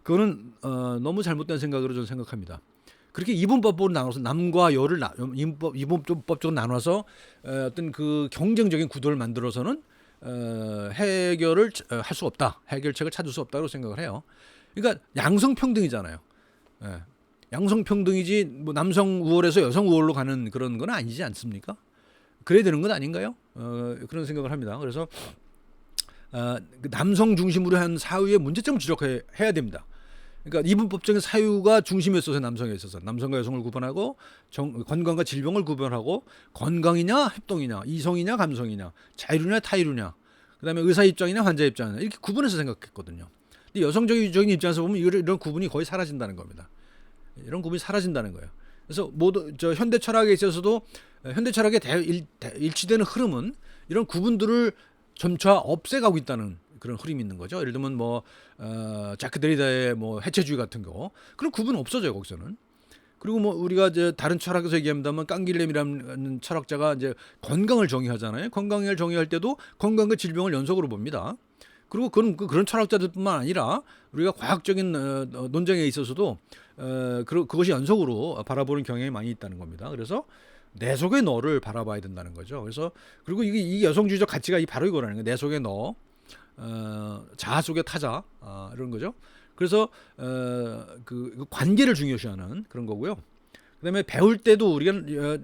그거는 너무 잘못된 생각으로 저는 생각합니다. 그렇게 이분법으로 나눠서 남과 여를 이분법적으로 나눠서 어떤 그 경쟁적인 구도를 만들어서는 해결을 할 수 없다. 해결책을 찾을 수 없다고 생각을 해요. 그러니까 양성평등이잖아요. 예. 양성평등이지 뭐 남성 우월에서 여성 우월로 가는 그런 건 아니지 않습니까? 그래야 되는 건 아닌가요? 그런 생각을 합니다. 그래서 그 남성 중심으로 한 사유의 문제점을 지적해야 됩니다. 그러니까 이분법적인 사유가 중심에 있어서 남성에 있어서 남성과 여성을 구분하고 건강과 질병을 구분하고 건강이냐 협동이냐 이성이냐 감성이냐 자유냐 타이루냐 그다음에 의사 입장이냐 환자 입장이냐 이렇게 구분해서 생각했거든요. 근데 여성적인 입장에서 보면 이런 구분이 거의 사라진다는 겁니다. 이런 구분이 사라진다는 거예요. 그래서 모두 현대 철학에 있어서도 현대 철학의 일치되는 흐름은 이런 구분들을 점차 없애가고 있다는 그런 흐름이 있는 거죠. 예를 들면 뭐 자크 데리다의 뭐 해체주의 같은 거 그런 구분 없어져요 거기서는. 그리고 뭐 우리가 이제 다른 철학에서 얘기합니다만 깡길렘이라는 철학자가 이제 건강을 정의하잖아요. 건강을 정의할 때도 건강과 질병을 연속으로 봅니다. 그리고 그런 철학자들뿐만 아니라 우리가 과학적인 논쟁에 있어서도 그것이 연속으로 바라보는 경향이 많이 있다는 겁니다. 그래서 내 속의 너를 바라봐야 된다는 거죠. 그래서 그리고 이 여성주의적 가치가 바로 이거라는 거예요. 내 속의 너, 자아 속의 타자 이런 거죠. 그래서 그 관계를 중요시하는 그런 거고요. 그다음에 배울 때도 우리가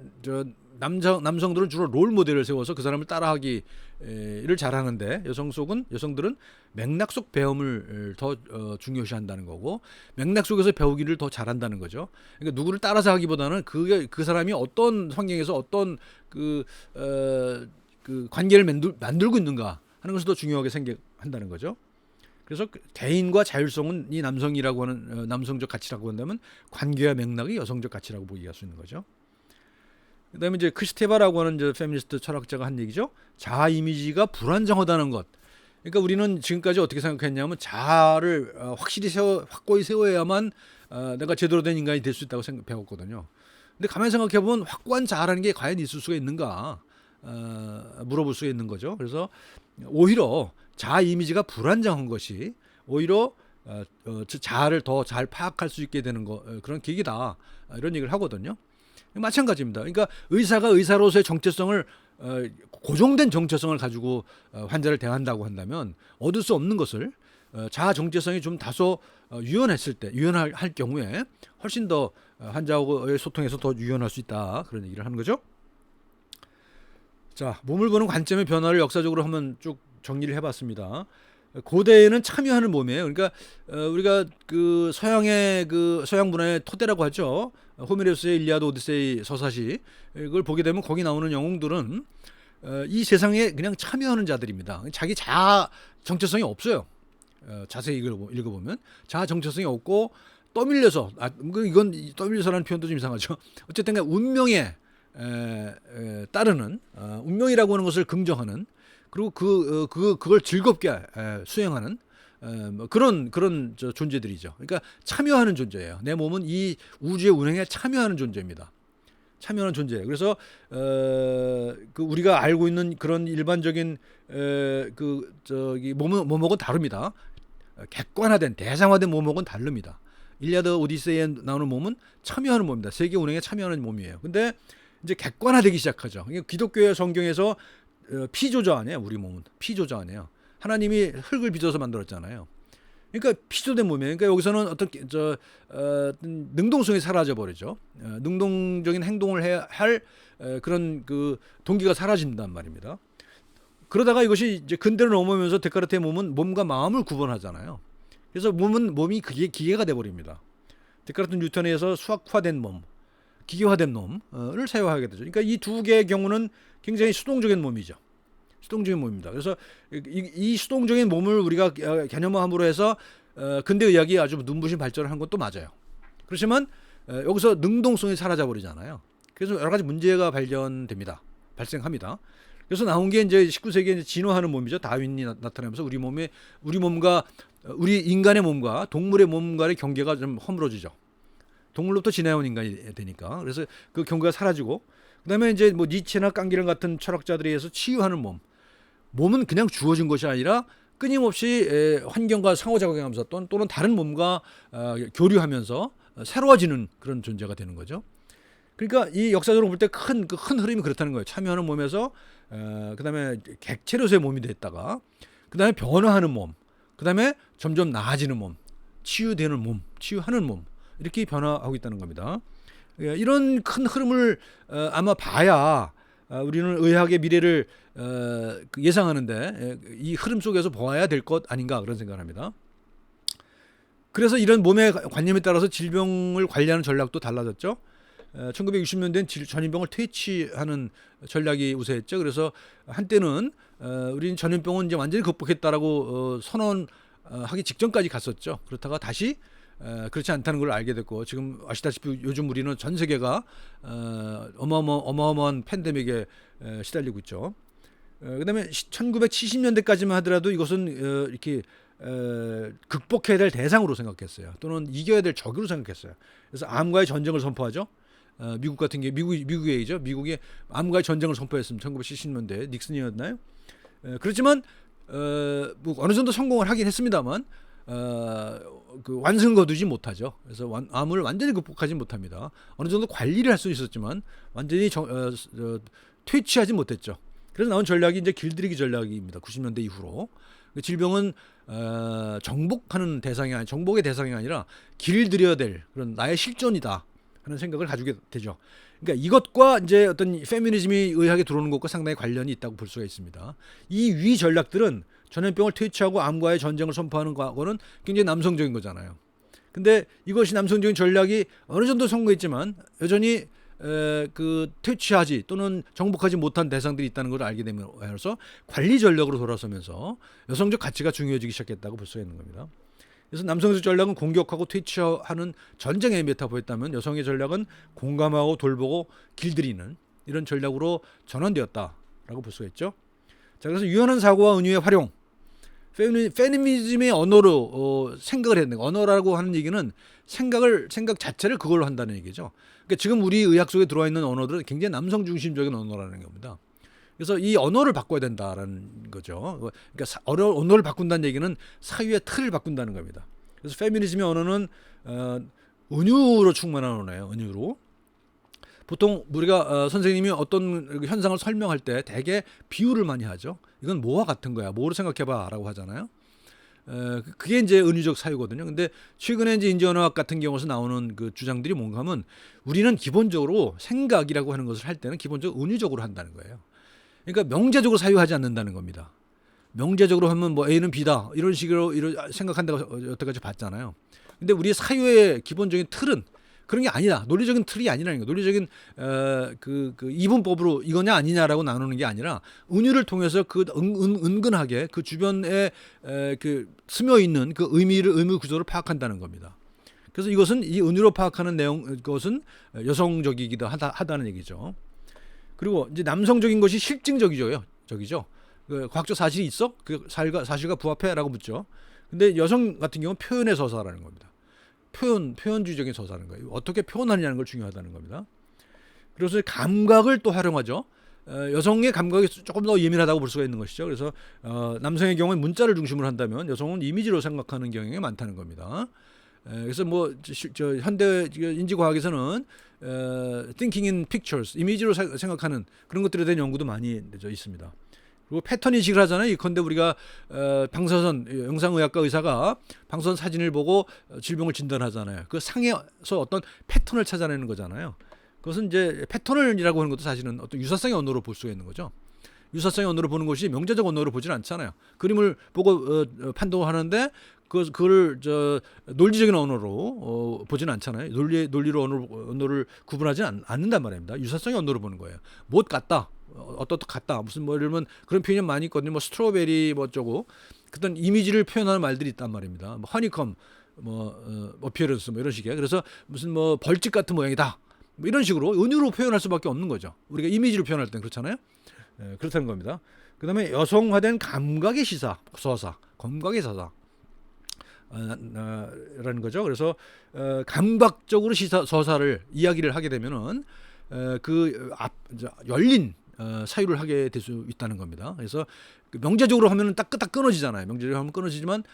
남성들은 주로 롤 모델을 세워서 그 사람을 따라하기를 잘하는데 여성들은 맥락 속 배움을 더 중요시한다는 거고 맥락 속에서 배우기를 더 잘한다는 거죠. 그러니까 누구를 따라서 하기보다는 그 사람이 어떤 환경에서 어떤 그 관계를 만들고 있는가 하는 것을 더 중요하게 생각한다는 거죠. 그래서 개인과 자율성은 이 남성이라고 하는 남성적 가치라고 한다면 관계와 맥락이 여성적 가치라고 보기할 수 있는 거죠. 그다음에 이제 크리스테바라고 하는 이제 페미니스트 철학자가 한 얘기죠. 자아 이미지가 불안정하다는 것. 그러니까 우리는 지금까지 어떻게 생각했냐면 자아를 확고히 세워야만 내가 제대로 된 인간이 될 수 있다고 배웠거든요. 근데 가만히 생각해 보면 확고한 자아라는 게 과연 있을 수가 있는가 물어볼 수가 있는 거죠. 그래서 오히려 자아 이미지가 불안정한 것이 오히려 자아를 더 잘 파악할 수 있게 되는 그런 계기다 이런 얘기를 하거든요. 마찬가지입니다. 그러니까 의사가 의사로서의 정체성을 고정된 정체성을 가지고 환자를 대한다고 한다면 얻을 수 없는 것을 자아 정체성이 좀 다소 유연할 경우에 훨씬 더 환자하고의 소통에서 더 유연할 수 있다 그런 얘기를 하는 거죠. 자, 몸을 보는 관점의 변화를 역사적으로 한번 쭉 정리를 해봤습니다. 고대에는 참여하는 몸이에요. 그러니까 우리가 그 서양 문화의 토대라고 하죠. 호메로스의 일리아드 오디세이 서사시 이걸 보게 되면 거기 나오는 영웅들은 이 세상에 그냥 참여하는 자들입니다. 자기 자아 정체성이 없어요. 자세히 읽어보면 자아 정체성이 없고 떠밀려서 이건 떠밀려서라는 표현도 좀 이상하죠. 어쨌든 운명에 따르는 운명이라고 하는 것을 긍정하는 그리고 그걸 즐겁게 수행하는 그런 존재들이죠. 그러니까 참여하는 존재예요. 내 몸은 이 우주의 운행에 참여하는 존재입니다. 참여하는 존재예요. 그래서 우리가 알고 있는 그런 일반적인 모목은 다릅니다. 객관화된 대상화된 모목은 다릅니다. 일리아드 오디세이에 나오는 몸은 참여하는 몸입니다. 세계 운행에 참여하는 몸이에요. 근데 이제 객관화되기 시작하죠. 기독교의 성경에서 피조자 아니에요. 우리 몸은 피조자 아니에요. 하나님이 흙을 빚어서 만들었잖아요. 그러니까 피조된 몸이에요. 그러니까 여기서는 어떤 능동성이 사라져 버리죠. 능동적인 행동을 할 그런 그 동기가 사라진단 말입니다. 그러다가 이것이 이제 근대로 넘어오면서 데카르트의 몸은 몸과 마음을 구분하잖아요. 그래서 몸이 그게 기계가 돼 버립니다. 데카르트 뉴턴에 의해서 수학화된 몸, 기계화된 몸을 사용하게 되죠. 그러니까 이 두 개의 경우는 굉장히 수동적인 몸이죠. 수동적인 몸입니다. 그래서 이 수동적인 몸을 우리가 개념화함으로 해서 근대 의학이 아주 눈부신 발전을 한 것도 맞아요. 그렇지만 여기서 능동성이 사라져 버리잖아요. 그래서 여러 가지 문제가 발생합니다. 그래서 나온 게 이제 19세기에 진화하는 몸이죠. 다윈이 나타나면서 우리 인간의 몸과 동물의 몸과의 경계가 좀 허물어지죠. 동물로부터 진화해온 인간이 되니까. 그래서 그 경계가 사라지고 그다음에 이제 뭐 니체나 깡기령 같은 철학자들에 의해서 치유하는 몸은 그냥 주어진 것이 아니라 끊임없이 환경과 상호작용하면서 또는 다른 몸과 교류하면서 새로워지는 그런 존재가 되는 거죠. 그러니까 이 역사적으로 볼 때 큰 흐름이 그렇다는 거예요. 참여하는 몸에서 그다음에 객체로서의 몸이 됐다가 그다음에 변화하는 몸, 그다음에 점점 나아지는 몸, 치유되는 몸, 치유하는 몸 이렇게 변화하고 있다는 겁니다. 이런 큰 흐름을 아마 봐야 우리는 의학의 미래를 예상하는데 이 흐름 속에서 보아야 될 것 아닌가 그런 생각을 합니다. 그래서 이런 몸의 관념에 따라서 질병을 관리하는 전략도 달라졌죠. 1960년대엔 전염병을 퇴치하는 전략이 우세했죠. 그래서 한때는 우리는 전염병은 이제 완전히 극복했다라고 선언하기 직전까지 갔었죠. 그렇다가 다시 그렇지 않다는 걸 알게 됐고 지금 아시다시피 요즘 우리는 전 세계가 어마어마한 팬데믹에 시달리고 있죠. 그다음에 1970년대까지만 하더라도 이것은 이렇게 극복해야 될 대상으로 생각했어요. 또는 이겨야 될 적으로 생각했어요. 그래서 암과의 전쟁을 선포하죠. 미국 같은 게 미국의 얘기죠. 미국이 암과의 전쟁을 선포했습니다. 1970년대 닉슨이었나요? 그렇지만 뭐 어느 정도 성공을 하긴 했습니다만 그 완승 거두지 못하죠. 그래서 암을 완전히 극복하지 못합니다. 어느 정도 관리를 할 수 있었지만 완전히 퇴치하지 못했죠. 그래서 나온 전략이 이제 길들이기 전략입니다. 90년대 이후로 질병은 정복하는 대상이 아니 정복의 대상이 아니라 길들여야 될 그런 나의 실존이다 하는 생각을 가지게 되죠. 그러니까 이것과 이제 어떤 페미니즘이 의학에 들어오는 것과 상당히 관련이 있다고 볼 수가 있습니다. 이 위 전략들은 전염병을 퇴치하고 암과의 전쟁을 선포하는 거는 굉장히 남성적인 거잖아요. 근데 이것이 남성적인 전략이 어느 정도 성공했지만 여전히 그 퇴치하지 또는 정복하지 못한 대상들이 있다는 걸 알게 되면서 관리 전략으로 돌아서면서 여성적 가치가 중요해지기 시작했다고 볼 수가 있는 겁니다. 그래서 남성적 전략은 공격하고 퇴치하는 전쟁의 메타포였다면 여성의 전략은 공감하고 돌보고 길들이는 이런 전략으로 전환되었다라고 볼 수가 있죠. 자, 그래서 유연한 사고와 은유의 활용, 페미니즘의 언어로 생각을 했는 거. 언어라고 하는 얘기는 생각 자체를 그걸로 한다는 얘기죠. 그러니까 지금 우리 의학 속에 들어와 있는 언어들은 굉장히 남성 중심적인 언어라는 겁니다. 그래서 이 언어를 바꿔야 된다라는 거죠. 그러니까 언어를 바꾼다는 얘기는 사유의 틀을 바꾼다는 겁니다. 그래서 페미니즘의 언어는 은유로 충만한 언어예요. 은유로. 보통 우리가 선생님이 어떤 현상을 설명할 때 대개 비유를 많이 하죠. 이건 뭐와 같은 거야. 뭐로 생각해봐라고 하잖아요. 그게 이제 은유적 사유거든요. 근데 최근에 이제 인지언어학 같은 경우에서 나오는 그 주장들이 뭔가 하면 우리는 기본적으로 생각이라고 하는 것을 할 때는 기본적으로 은유적으로 한다는 거예요. 그러니까 명제적으로 사유하지 않는다는 겁니다. 명제적으로 하면 뭐 A는 B다 이런 식으로 생각한다고 여태까지 봤잖아요. 근데 우리 사유의 기본적인 틀은 그런 게 아니다. 논리적인 틀이 아니라는 거예요. 논리적인 그 이분법으로 이거냐 아니냐라고 나누는 게 아니라 은유를 통해서 그 은근하게 그 주변에 그 스며 있는 그 의미 구조를 파악한다는 겁니다. 그래서 이것은 이 은유로 파악하는 것은 여성적이기도 하다는 얘기죠. 그리고 이제 남성적인 것이 실증적이죠. 그 과학적 사실이 있어? 그 사실과 부합해라고 묻죠. 근데 여성 같은 경우는 표현의 서사라는 겁니다. 표현주의적인 서사라는 거예요. 어떻게 표현하느냐는 걸 중요하다는 겁니다. 그래서 감각을 또 활용하죠. 여성의 감각이 조금 더 예민하다고 볼 수가 있는 것이죠. 그래서 남성의 경우에 문자를 중심으로 한다면 여성은 이미지로 생각하는 경향이 많다는 겁니다. 그래서 뭐 현대 인지과학에서는 thinking in pictures, 이미지로 생각하는 그런 것들에 대한 연구도 많이 있습니다. 그리고 패턴 인식을 하잖아요. 이컨대 우리가 방사선 영상의학과 의사가 방사선 사진을 보고 질병을 진단하잖아요. 그 상에서 어떤 패턴을 찾아내는 거잖아요. 그것은 이제 패턴이라고 하는 것도 사실은 어떤 유사성의 언어로 볼 수가 있는 거죠. 유사성의 언어로 보는 것이 명제적 언어로 보지는 않잖아요. 그림을 보고 판독하는데 그걸 논리적인 언어로 보지는 않잖아요. 논리로 언어를 구분하지 않는단 말입니다. 유사성의 언어로 보는 거예요. 못 같다. 어떻게 같다. 무슨 뭐 이러면 그런 표현이 많이 있거든요. 뭐 스트로베리 뭐 어쩌고 그런 이미지를 표현하는 말들이 있단 말입니다. 뭐 허니컴 어피어런스 뭐 이런 식이에요. 그래서 무슨 뭐 벌집 같은 모양이다. 뭐 이런 식으로 은유로 표현할 수밖에 없는 거죠. 우리가 이미지로 표현할 때는 그렇잖아요. 그렇다는 겁니다. 그다음에 여성화된 감각의 서사. 라는 거죠. 그래서 감각적으로 서사를 이야기를 하게 되면은 열린 사유를 하게 될 수 있다는 겁니다. 그래서 명제적으로 하면은 딱 끊어지잖아요. 명제적으로 하면 끊어지지만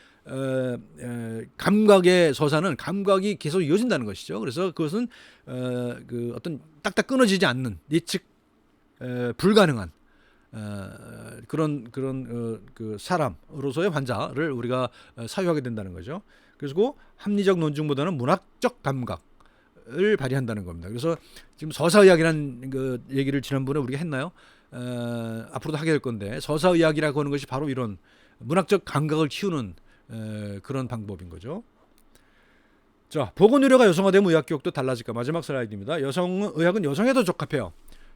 감각의 서사는 감각이 계속 이어진다는 것이죠. 그래서 그것은 그 어떤 딱딱 끊어지지 않는 예측 불가능한 그런 그 사람으로서의 환자를 우리가 사유하게 된다는 거죠. 그리고 합리적 논증보다는 문학적 감각을 발휘한다는 겁니다. 그래서 지금 서사의학이라는 그 얘기를 지난번에 우리가 했나요? 앞으로도 하게 될 건데 서사의학이라고 하는 것이 바로 이런 문학적 감각을 키우는 그런 방법인 거죠. 자, 보건의료가 여성화되면 의학교육도 달라질까? 마지막 슬라이드입니다. 의학은 여성에 더 적합해요.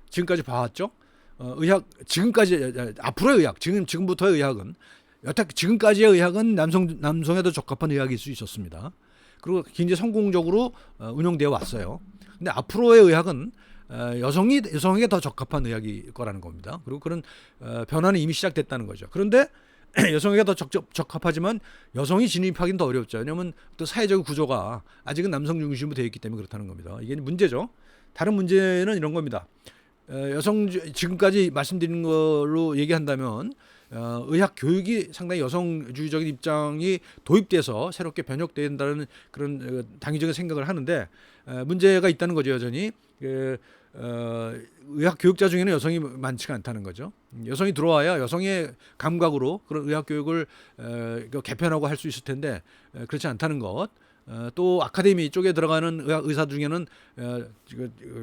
지금까지 봐왔죠? 의학 지금까지 앞으로의 의학 지금부터의 의학은 여태 지금까지의 의학은 남성에 더 적합한 의학일 수 있었습니다. 그리고 굉장히 성공적으로 운영되어 왔어요. 근데 앞으로의 의학은 여성에게 더 적합한 의학일 거라는 겁니다. 그리고 그런 변화는 이미 시작됐다는 거죠. 그런데 여성에게 더 적합하지만 여성이 진입하기는 더 어렵죠. 왜냐하면 또 사회적 구조가 아직은 남성 중심으로 되어 있기 때문에 그렇다는 겁니다. 이게 문제죠. 다른 문제는 이런 겁니다. 지금까지 말씀드린 걸로 얘기한다면 의학 교육이 상당히 여성주의적인 입장이 도입돼서 새롭게 변혁된다는 그런 당위적인 생각을 하는데 문제가 있다는 거죠. 여전히 의학 교육자 중에는 여성이 많지가 않다는 거죠. 여성이 들어와야 여성의 감각으로 그런 의학 교육을 개편하고 할 수 있을 텐데 그렇지 않다는 것. 또 아카데미 쪽에 들어가는 의사 중에는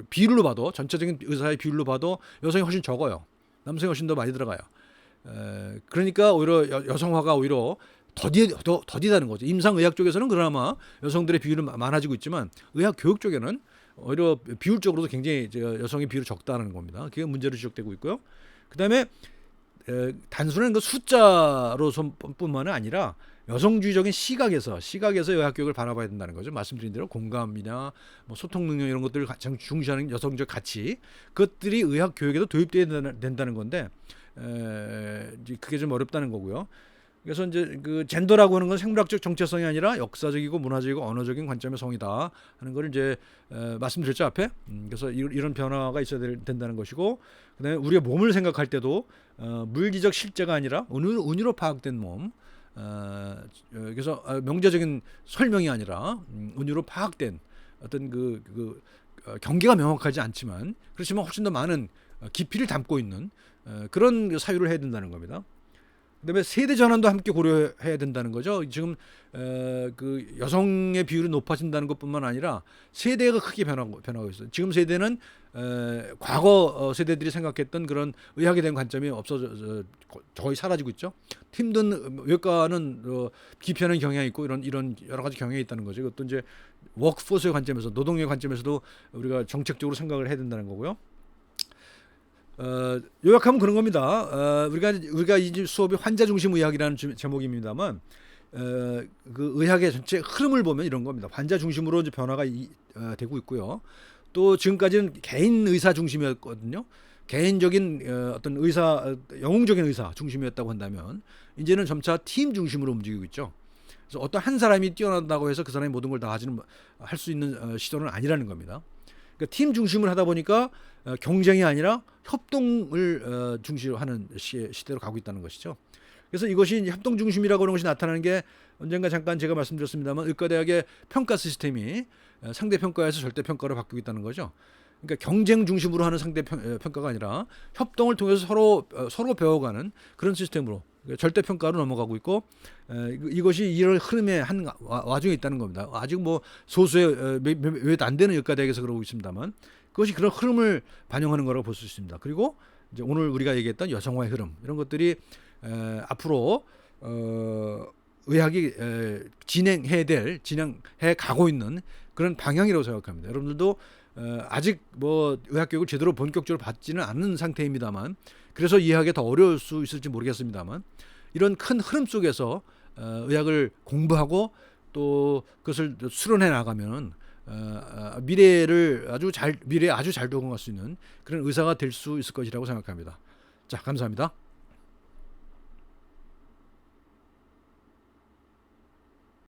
비율로 봐도 전체적인 의사의 비율로 봐도 여성이 훨씬 적어요. 남성이 훨씬 더 많이 들어가요. 그러니까 오히려 여성화가 오히려 더디다는 거죠. 임상의학 쪽에서는 그나마 여성들의 비율은 많아지고 있지만 의학 교육 쪽에는 오히려 비율적으로도 굉장히 여성의 비율이 적다는 겁니다. 그게 문제로 지적되고 있고요. 그다음에 단순한 그 숫자로뿐만 아니라 여성주의적인 시각에서 의학 교육을 바라봐야 된다는 거죠. 말씀드린 대로 공감이나 뭐 소통 능력 이런 것들을 중시하는 여성적 가치 그것들이 의학 교육에도 도입돼야 된다는 건데 그게 좀 어렵다는 거고요. 그래서 이제 그 젠더라고 하는 건 생물학적 정체성이 아니라 역사적이고 문화적이고 언어적인 관점의 성이다 하는 걸 이제 말씀드렸죠 앞에. 그래서 이런 변화가 있어야 된다는 것이고, 그다음에 우리가 몸을 생각할 때도 물리적 실제가 아니라 은유로 파악된 몸. 그래서 명제적인 설명이 아니라 은유로 파악된 어떤 경계가 명확하지 않지만 그렇지만 훨씬 더 많은 깊이를 담고 있는 그런 사유를 해야 된다는 겁니다. 그다음에 세대 전환도 함께 고려해야 된다는 거죠. 지금 그 여성의 비율이 높아진다는 것뿐만 아니라 세대가 크게 변하고 있어요. 지금 세대는 과거 세대들이 생각했던 그런 의학에 대한 관점이 없어져 거의 사라지고 있죠. 힘든 외과는 기피하는 경향이 있고 이런 여러 가지 경향이 있다는 거죠. 이것도 이제 워크포스의 관점에서 노동의 관점에서도 우리가 정책적으로 생각을 해야 된다는 거고요. 요약하면 그런 겁니다. 우리가 이 수업이 환자 중심 의학이라는 제목입니다만 그 의학의 전체 흐름을 보면 이런 겁니다. 환자 중심으로 이제 변화가 되고 있고요. 또 지금까지는 개인 의사 중심이었거든요. 개인적인 어떤 영웅적인 의사 중심이었다고 한다면 이제는 점차 팀 중심으로 움직이고 있죠. 그래서 어떤 한 사람이 뛰어난다고 해서 그 사람이 모든 걸 다 할 수 있는 시도는 아니라는 겁니다. 그러니까 팀 중심을 하다 보니까 경쟁이 아니라 협동을 중시로 하는 시대로 가고 있다는 것이죠. 그래서 이것이 협동 중심이라고 하는 것이 나타나는 게 언젠가 잠깐 제가 말씀드렸습니다만 의과대학의 평가 시스템이 상대 평가에서 절대 평가로 바뀌고 있다는 거죠. 그러니까 경쟁 중심으로 하는 상대 평가가 아니라 협동을 통해서 서로 배워가는 그런 시스템으로 절대 평가로 넘어가고 있고, 이것이 이런 흐름의 한 와중에 있다는 겁니다. 아직 뭐 소수의 몇 안 되는 의과대학에서 그러고 있습니다만 그것이 그런 흐름을 반영하는 거라고 볼 수 있습니다. 그리고 이제 오늘 우리가 얘기했던 여성화의 흐름 이런 것들이 앞으로 의학이 진행해 가고 있는 그런 방향이라고 생각합니다. 여러분들도 아직 뭐 의학 교육을 제대로 본격적으로 받지는 않는 상태입니다만, 그래서 이해하기 더 어려울 수 있을지 모르겠습니다만 이런 큰 흐름 속에서 의학을 공부하고 또 그것을 수련해 나가면 미래에 아주 잘 적응할 수 있는 그런 의사가 될 수 있을 것이라고 생각합니다. 자, 감사합니다.